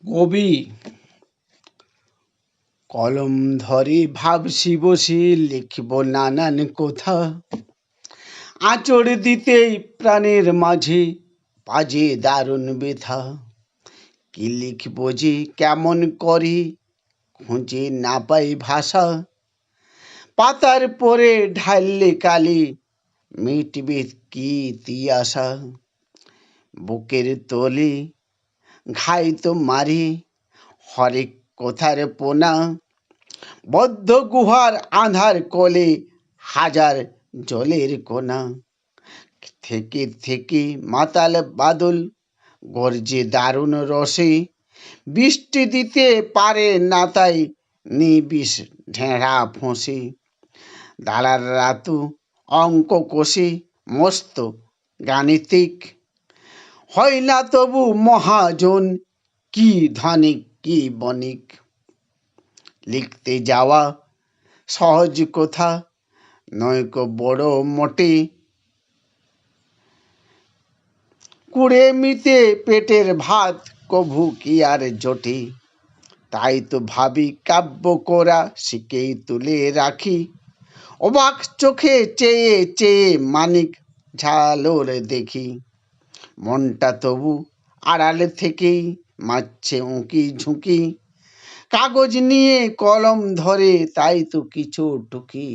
কবি কলম ধরে ভাবছি বসে লিখব নানান কথা। আঁচড় দিতেই প্রাণের মাঝে বাজে দারুণ ব্যথা। কি লিখব যে কেমন করে খুঁজে না পাই ভাষা। পাতার পরে ঢাললে কালি মিটবে কি তিয়াসা। বুকের তলে ঘাই তো মারি হরেক কথার পোনা। বদ্ধ গুহার আঁধার কোলে হাজার জলের কোনা। থেকে থেকে মাতাল বাদল গর্জে দারুণ রসে। বৃষ্টি দিতে পারে না তাই নিবিষ ঢেঁড়া ফোঁসে। দালার রাতু অঙ্ক কষে মস্ত গাণিতিক। হয় না তবু মহাজন কি ধনিক কি বণিক। লিখতে যাওয়া সহজ কথা নয়কো বড় মোটে। কুড়েমিতে পেটের ভাত কভু কি আর জোটে। তাই তো ভাবি কাব্য করা শিখেই তুলে রাখি। অবাক চোখে চেয়ে চেয়ে মানিক ঝালোর দেখি। মনটা তবু আড়াল থেকেই মারছে উঁকি ঝুঁকি। কাগজ নিয়ে কলম ধরে তাই তো কিছু টুকি।